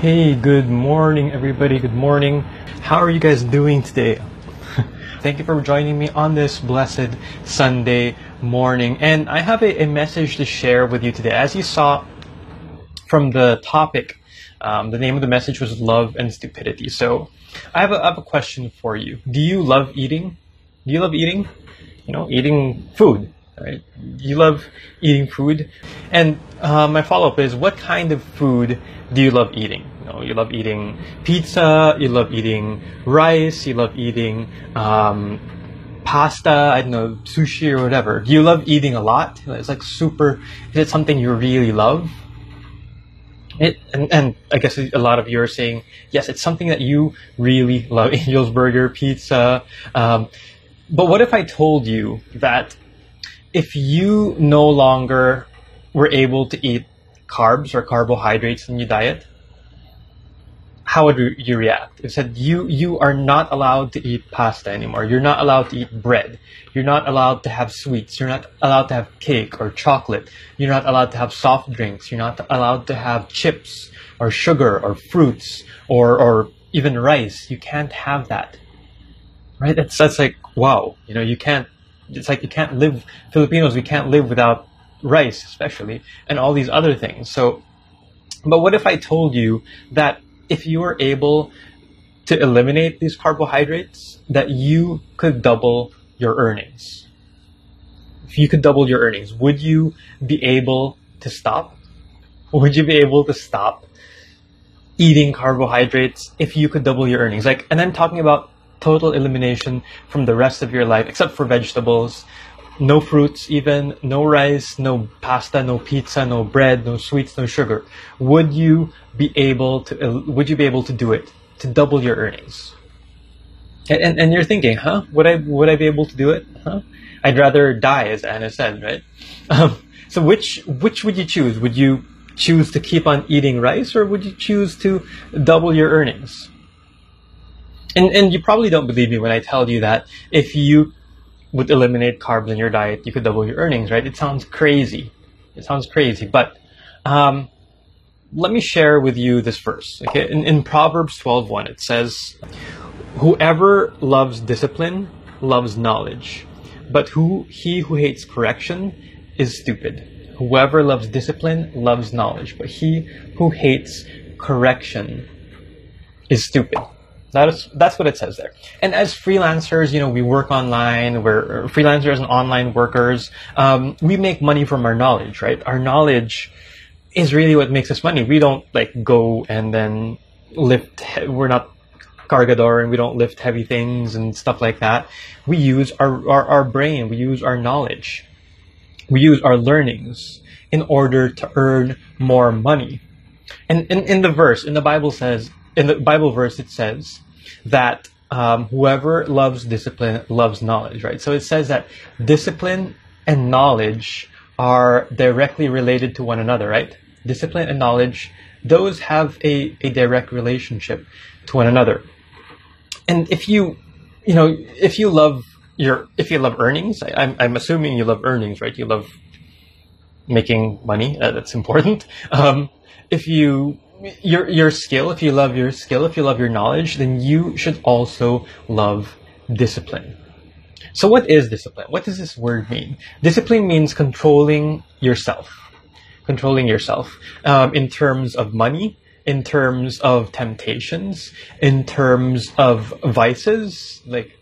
Hey, good morning, everybody. Good morning. How are you guys doing today? Thank you for joining me on this blessed Sunday morning. And I have a message to share with you today. As you saw from the topic, the name of the message was Love and Stupidity. So I have a question for you. Do you love eating? Do you love eating? Eating food, right? You love eating food. And my follow-up is, what kind of food do you love eating? You love eating pizza, you love eating rice, you love eating pasta, I don't know, sushi or whatever. Do you love eating a lot? It's like is it something you really love? And I guess a lot of you are saying, yes, it's something that you really love. Angel's Burger, pizza. But what if I told you that if you no longer were able to eat carbs or carbohydrates in your diet, how would you react? It said you are not allowed to eat pasta anymore. You're not allowed to eat bread. You're not allowed to have sweets. You're not allowed to have cake or chocolate. You're not allowed to have soft drinks. You're not allowed to have chips or sugar or fruits or even rice. You can't have that. Right? That's like, wow. You can't, it's like you can't live, Filipinos, we can't live without rice, especially, and all these other things. But what if I told you that if you were able to eliminate these carbohydrates, that you could double your earnings? If you could double your earnings, would you be able to stop? Would you be able to stop eating carbohydrates if you could double your earnings? And I'm talking about total elimination from the rest of your life, except for vegetables. No fruits, even no rice, no pasta, no pizza, no bread, no sweets, no sugar. Would you be able to do it, to double your earnings? And you're thinking, would I be able to do it? I'd rather die, as Anna said, right? So which would you choose? Would you choose to keep on eating rice, or would you choose to double your earnings? And you probably don't believe me when I tell you that if you would eliminate carbs in your diet, you could double your earnings, right? It sounds crazy. But let me share with you this verse. Okay, in Proverbs 12:1, it says, "Whoever loves discipline loves knowledge, but he who hates correction is stupid." Whoever loves discipline loves knowledge, but he who hates correction is stupid. That's what it says there. And as freelancers, we work online. We're freelancers and online workers. We make money from our knowledge, right? Our knowledge is really what makes us money. We don't go and then lift. We're not cargador, and we don't lift heavy things and stuff like that. We use our brain. We use our knowledge. We use our learnings in order to earn more money. And in the Bible verse, it says that whoever loves discipline loves knowledge, right? So it says that discipline and knowledge are directly related to one another, right? Discipline and knowledge, those have a direct relationship to one another. And if you love earnings, I'm assuming you love earnings, right? You love making money. That's important. If you love your skill, if you love your knowledge, then you should also love discipline. So what is discipline? What does this word mean? Discipline means controlling yourself in terms of money, in terms of temptations, in terms of vices like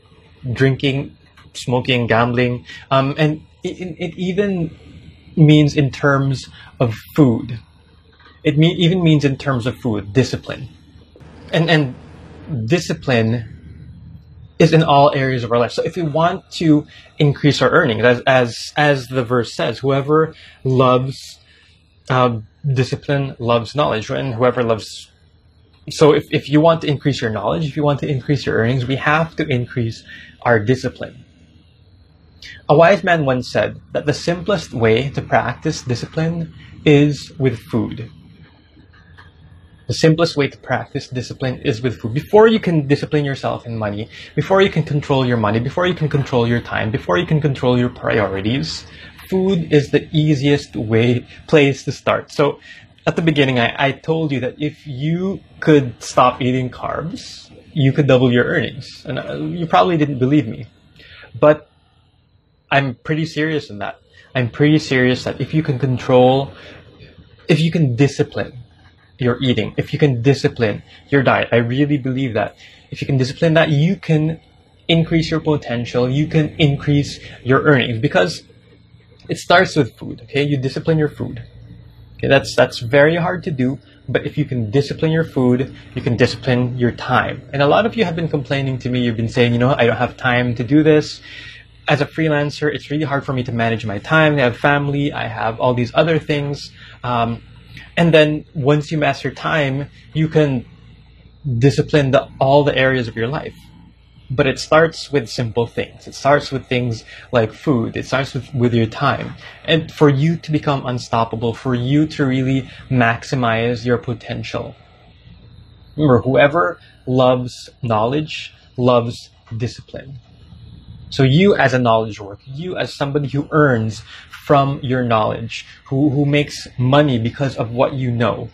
drinking, smoking, gambling, and it even means in terms of food. It even means in terms of food, discipline. And discipline is in all areas of our life. So if we want to increase our earnings, as the verse says, whoever loves discipline loves knowledge, and whoever loves... So if you want to increase your knowledge, if you want to increase your earnings, we have to increase our discipline. A wise man once said that the simplest way to practice discipline is with food. The simplest way to practice discipline is with food. Before you can discipline yourself in money, before you can control your money, before you can control your time, before you can control your priorities, food is the easiest place to start. So at the beginning, I told you that if you could stop eating carbs, you could double your earnings. And you probably didn't believe me. But I'm pretty serious in that. I'm pretty serious that if you can discipline your eating, if you can discipline your diet, I really believe that if you can discipline that, you can increase your potential, you can increase your earnings, because it starts with food, okay? You discipline your food. Okay, that's very hard to do, but if you can discipline your food, you can discipline your time. And a lot of you have been complaining to me, you've been saying, I don't have time to do this. As a freelancer, it's really hard for me to manage my time. I have family, I have all these other things. And then once you master time, you can discipline all the areas of your life. But it starts with simple things. It starts with things like food. It starts with your time. And for you to become unstoppable, for you to really maximize your potential. Remember, whoever loves knowledge loves discipline. So you as a knowledge worker, you as somebody who earns from your knowledge, who makes money because of what you know.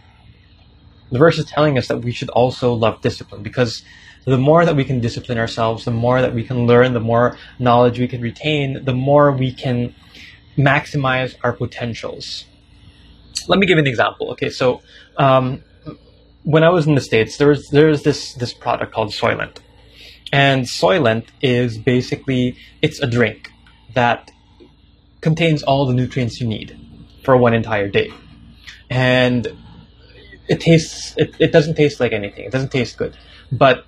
The verse is telling us that we should also love discipline, because the more that we can discipline ourselves, the more that we can learn, the more knowledge we can retain, the more we can maximize our potentials. Let me give an example. Okay, so when I was in the States, there's this product called Soylent. And Soylent is basically, it's a drink that contains all the nutrients you need for one entire day. And it doesn't taste like anything. It doesn't taste good. But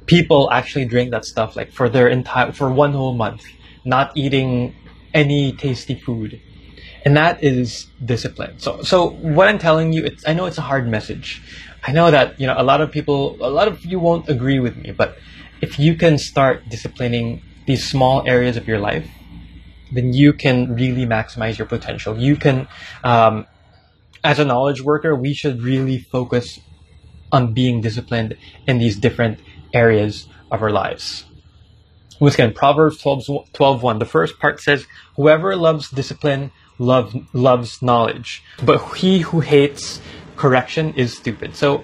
people actually drink that stuff like for one whole month, not eating any tasty food. And that is discipline. So what I'm telling you, I know it's a hard message. I know that, a lot of you won't agree with me, but if you can start disciplining these small areas of your life, then you can really maximize your potential. You can, as a knowledge worker, we should really focus on being disciplined in these different areas of our lives. Once again, Proverbs 12:1. The first part says, whoever loves discipline loves knowledge, but he who hates correction is stupid. So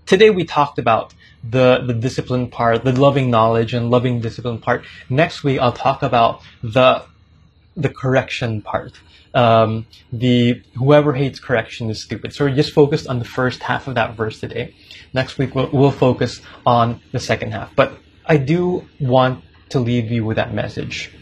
today we talked about the discipline part, the loving knowledge and loving discipline part. Next week I'll talk about the correction part. The whoever hates correction is stupid. So we're just focused on the first half of that verse today. Next week we'll focus on the second half. But I do want to leave you with that message.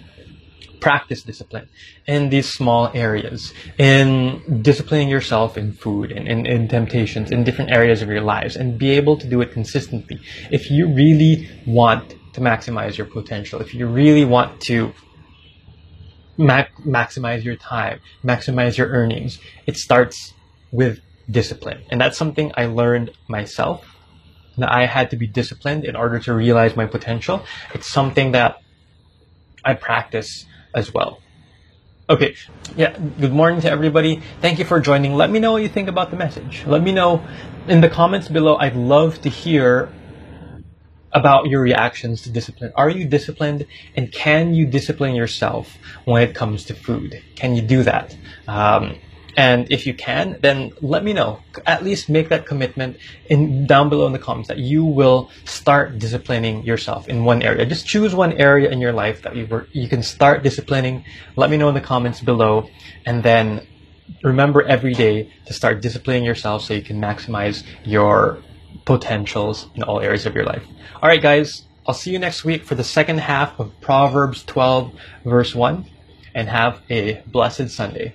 Practice discipline in these small areas, in disciplining yourself in food and in temptations, in different areas of your lives, and be able to do it consistently. If you really want to maximize your potential, if you really want to maximize your time, maximize your earnings, it starts with discipline. And that's something I learned myself, that I had to be disciplined in order to realize my potential. It's something that I practice as well. Okay, yeah, good morning to everybody. Thank you for joining. Let me know what you think about the message. Let me know in the comments below. I'd love to hear about your reactions to discipline. Are you disciplined, and can you discipline yourself when it comes to food? Can you do that? And if you can, then let me know. At least make that commitment down below in the comments that you will start disciplining yourself in one area. Just choose one area in your life that you can start disciplining. Let me know in the comments below. And then remember every day to start disciplining yourself so you can maximize your potentials in all areas of your life. All right, guys, I'll see you next week for the second half of Proverbs 12, verse 1, and have a blessed Sunday.